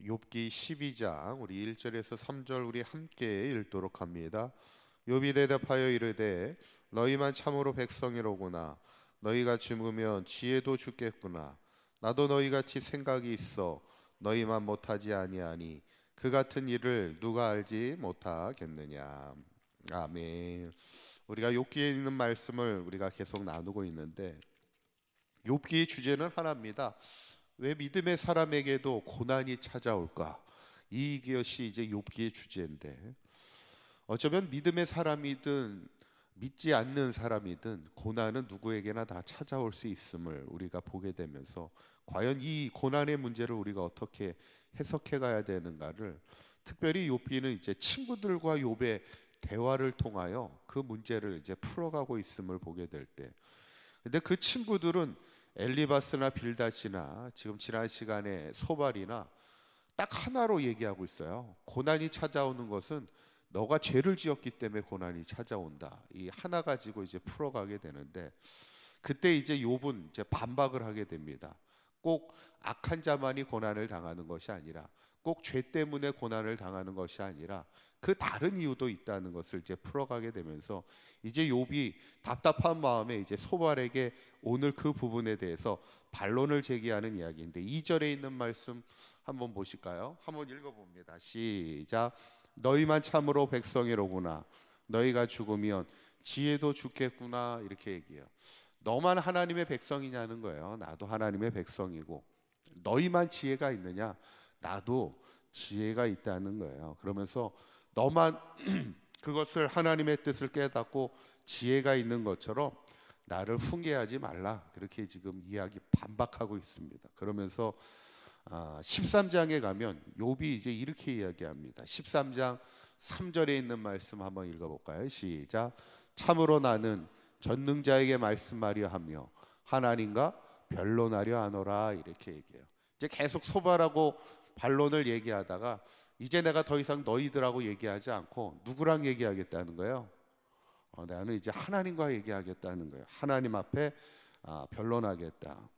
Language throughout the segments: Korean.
욥기 12장 우리 1절에서 3절 우리 함께 읽도록 합니다. 욥이 대답하여 이르되 너희만 참으로 백성이로구나. 너희가 죽으면 지혜도 죽겠구나. 나도 너희같이 생각이 있어 너희만 못하지 아니하니 그 같은 일을 누가 알지 못하겠느냐. 아멘. 우리가 욥기에 있는 말씀을 우리가 계속 나누고 있는데 욥기의 주제는 하나입니다. 왜 믿음의 사람에게도 고난이 찾아올까? 이것이 이제 욥기의 주제인데, 어쩌면 믿음의 사람이든 믿지 않는 사람이든 고난은 누구에게나 다 찾아올 수 있음을 우리가 보게 되면서, 과연 이 고난의 문제를 우리가 어떻게 해석해 가야 되는가를, 특별히 욥기는 이제 친구들과 욥의 대화를 통하여 그 문제를 이제 풀어가고 있음을 보게 될 때, 근데 그 친구들은 엘리바스나 빌닷이나 지금 지난 시간에 소발이나 딱 하나로 얘기하고 있어요. 고난이 찾아오는 것은 너가 죄를 지었기 때문에 고난이 찾아온다. 이 하나 가지고 이제 풀어가게 되는데, 그때 이제 욥은 이제 반박을 하게 됩니다. 꼭 악한 자만이 고난을 당하는 것이 아니라, 꼭 죄 때문에 고난을 당하는 것이 아니라 그 다른 이유도 있다는 것을 이제 풀어가게 되면서, 이제 욥이 답답한 마음에 이제 소발에게 오늘 그 부분에 대해서 반론을 제기하는 이야기인데, 2절에 있는 말씀 한번 보실까요? 한번 읽어봅니다. 시작. 너희만 참으로 백성이로구나. 너희가 죽으면 지혜도 죽겠구나. 이렇게 얘기해요. 너만 하나님의 백성이냐는 거예요. 나도 하나님의 백성이고, 너희만 지혜가 있느냐? 나도 지혜가 있다는 거예요. 그러면서 너만 그것을 하나님의 뜻을 깨닫고 지혜가 있는 것처럼 나를 훈계하지 말라. 그렇게 지금 이야기 반박하고 있습니다. 그러면서 13장에 가면 욥이 이제 이렇게 이야기합니다. 13장 3절에 있는 말씀 한번 읽어볼까요? 시작. 참으로 나는 전능자에게 말씀하려 하며 하나님과 변론하려 하노라. 이렇게 얘기해요. 이제 계속 소발하고 반론을 얘기하다가 이제 내가 더 이상 너희들하고 얘기하지 않고 누구랑 얘기하겠다는 거예요? 나는 이제 하나님과 얘기하겠다는 거예요. 하나님 앞에 변론하겠다.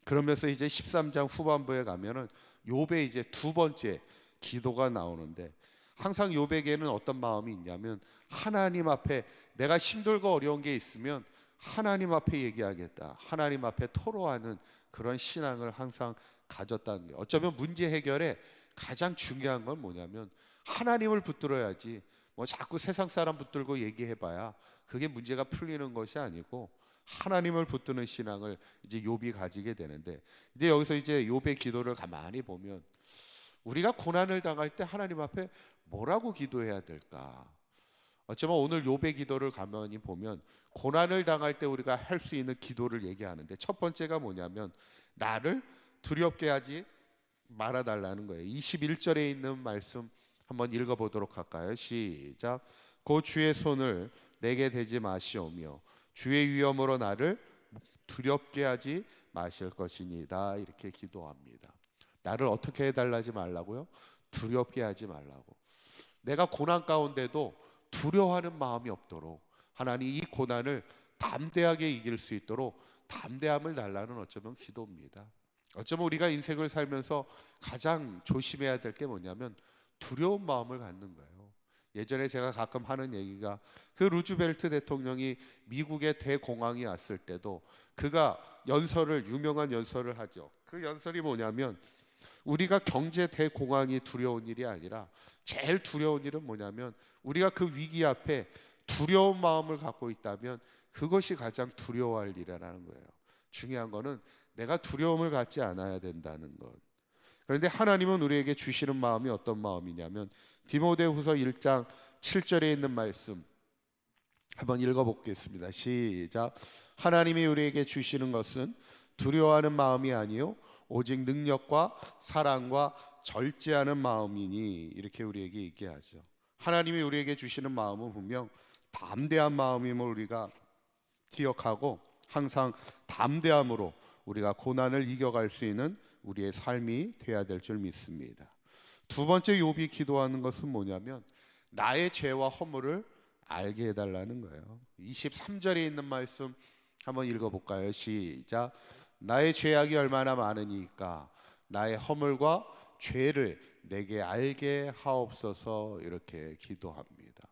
그러면서 이제 13장 후반부에 가면은 욥의 이제 두 번째 기도가 나오는데, 항상 욥에게는 어떤 마음이 있냐면, 하나님 앞에 내가 힘들고 어려운 게 있으면 하나님 앞에 얘기하겠다, 하나님 앞에 토로하는 그런 신앙을 항상 가졌다는 거예요. 어쩌면 문제 해결에 가장 중요한 건 뭐냐면 하나님을 붙들어야지, 뭐 자꾸 세상 사람 붙들고 얘기해봐야 그게 문제가 풀리는 것이 아니고 하나님을 붙드는 신앙을 이제 욥이 가지게 되는데, 이제 여기서 이제 욥의 기도를 가만히 보면 우리가 고난을 당할 때 하나님 앞에 뭐라고 기도해야 될까? 어쩌면 오늘 욥의 기도를 가만히 보면 고난을 당할 때 우리가 할 수 있는 기도를 얘기하는데, 첫 번째가 뭐냐면 나를 두렵게 하지 말아달라는 거예요. 21절에 있는 말씀 한번 읽어보도록 할까요? 시작. 그 주의 손을 내게 대지 마시오며 주의 위엄으로 나를 두렵게 하지 마실 것이니다. 이렇게 기도합니다. 나를 어떻게 해달라지 말라고요? 두렵게 하지 말라고. 내가 고난 가운데도 두려워하는 마음이 없도록, 하나님 이 고난을 담대하게 이길 수 있도록 담대함을 달라는 어쩌면 기도입니다. 어쩌면 우리가 인생을 살면서 가장 조심해야 될 게 뭐냐면 두려운 마음을 갖는 거예요. 예전에 제가 가끔 하는 얘기가, 그 루즈벨트 대통령이 미국의 대공황이 왔을 때도 그가 유명한 연설을 하죠. 그 연설이 뭐냐면, 우리가 경제 대공황이 두려운 일이 아니라 제일 두려운 일은 뭐냐면, 우리가 그 위기 앞에 두려운 마음을 갖고 있다면 그것이 가장 두려워할 일이라는 거예요. 중요한 거는 내가 두려움을 갖지 않아야 된다는 것. 그런데 하나님은 우리에게 주시는 마음이 어떤 마음이냐면, 디모데후서 1장 7절에 있는 말씀 한번 읽어보겠습니다. 시작. 하나님이 우리에게 주시는 것은 두려워하는 마음이 아니요 오직 능력과 사랑과 절제하는 마음이니. 이렇게 우리에게 얘기하죠. 하나님이 우리에게 주시는 마음은 분명 담대한 마음임을 우리가 기억하고, 항상 담대함으로 우리가 고난을 이겨갈 수 있는 우리의 삶이 되어야 될 줄 믿습니다. 두 번째 욥이 기도하는 것은 뭐냐면 나의 죄와 허물을 알게 해달라는 거예요. 23절에 있는 말씀 한번 읽어볼까요? 시작. 나의 죄악이 얼마나 많으니까 나의 허물과 죄를 내게 알게 하옵소서 이렇게 기도합니다.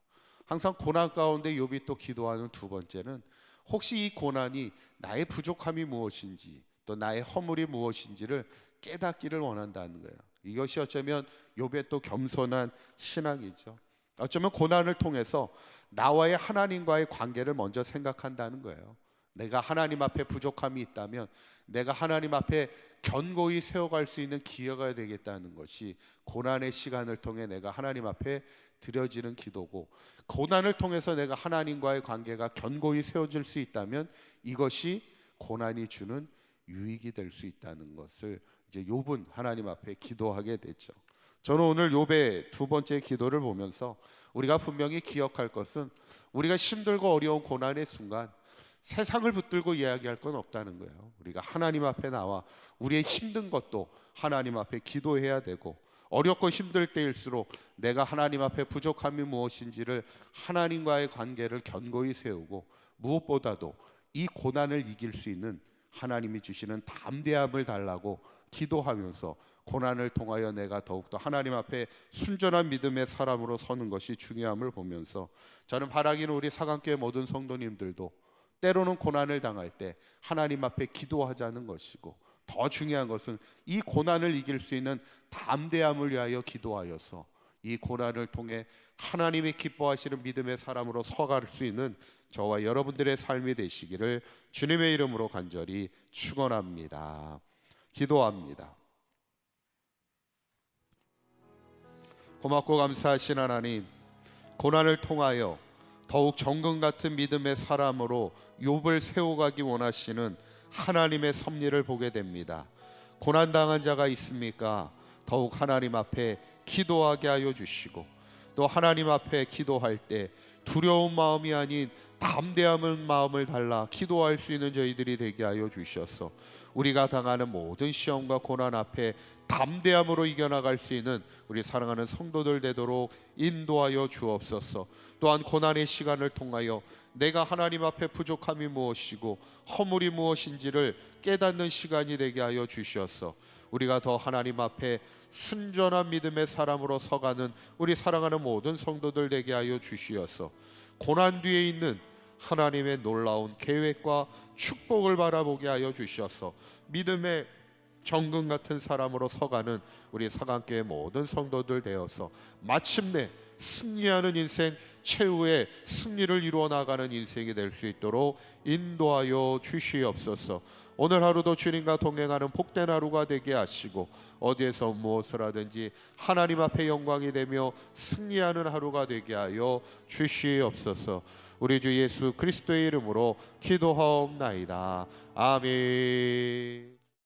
항상 고난 가운데 욥이 또 기도하는 두 번째는 혹시 이 고난이 나의 부족함이 무엇인지 또 나의 허물이 무엇인지를 깨닫기를 원한다는 거예요. 이것이 어쩌면 욥의 또 겸손한 신앙이죠. 어쩌면 고난을 통해서 나와의 하나님과의 관계를 먼저 생각한다는 거예요. 내가 하나님 앞에 부족함이 있다면 내가 하나님 앞에 견고히 세워갈 수 있는 기회가 되겠다는 것이 고난의 시간을 통해 내가 하나님 앞에 드려지는 기도고, 고난을 통해서 내가 하나님과의 관계가 견고히 세워질 수 있다면 이것이 고난이 주는 유익이 될 수 있다는 것을 이제 욥은 하나님 앞에 기도하게 되죠. 저는 오늘 욥의 두 번째 기도를 보면서 우리가 분명히 기억할 것은 우리가 힘들고 어려운 고난의 순간 세상을 붙들고 이야기할 건 없다는 거예요. 우리가 하나님 앞에 나와 우리의 힘든 것도 하나님 앞에 기도해야 되고, 어렵고 힘들 때일수록 내가 하나님 앞에 부족함이 무엇인지를 하나님과의 관계를 견고히 세우고, 무엇보다도 이 고난을 이길 수 있는 하나님이 주시는 담대함을 달라고 기도하면서 고난을 통하여 내가 더욱더 하나님 앞에 순전한 믿음의 사람으로 서는 것이 중요함을 보면서, 저는 바라기는 우리 사강교회 모든 성도님들도 때로는 고난을 당할 때 하나님 앞에 기도하자는 것이고, 더 중요한 것은 이 고난을 이길 수 있는 담대함을 위하여 기도하여서 이 고난을 통해 하나님이 기뻐하시는 믿음의 사람으로 서갈 수 있는 저와 여러분들의 삶이 되시기를 주님의 이름으로 간절히 축원합니다. 기도합니다. 고맙고 감사하신 하나님, 고난을 통하여 더욱 정금 같은 믿음의 사람으로 욥을 세워가기 원하시는 하나님의 섭리를 보게 됩니다. 고난당한 자가 있습니까? 더욱 하나님 앞에 기도하게 하여 주시고, 또 하나님 앞에 기도할 때 두려운 마음이 아닌 담대함을 마음을 달라 기도할 수 있는 저희들이 되게 하여 주셔서 우리가 당하는 모든 시험과 고난 앞에 담대함으로 이겨나갈 수 있는 우리 사랑하는 성도들 되도록 인도하여 주옵소서. 또한 고난의 시간을 통하여 내가 하나님 앞에 부족함이 무엇이고 허물이 무엇인지를 깨닫는 시간이 되게 하여 주셔서 우리가 더 하나님 앞에 순전한 믿음의 사람으로 서가는 우리 사랑하는 모든 성도들 되게 하여 주시어서 고난 뒤에 있는 하나님의 놀라운 계획과 축복을 바라보게 하여 주셔서 믿음의 정금 같은 사람으로 서가는 우리 사강교회 모든 성도들 되어서 마침내 승리하는 인생, 최후의 승리를 이루어 나가는 인생이 될 수 있도록 인도하여 주시옵소서. 오늘 하루도 주님과 동행하는 복된 하루가 되게 하시고 어디에서 무엇을 하든지 하나님 앞에 영광이 되며 승리하는 하루가 되게 하여 주시옵소서. 우리 주 예수 그리스도의 이름으로 기도하옵나이다. 아멘.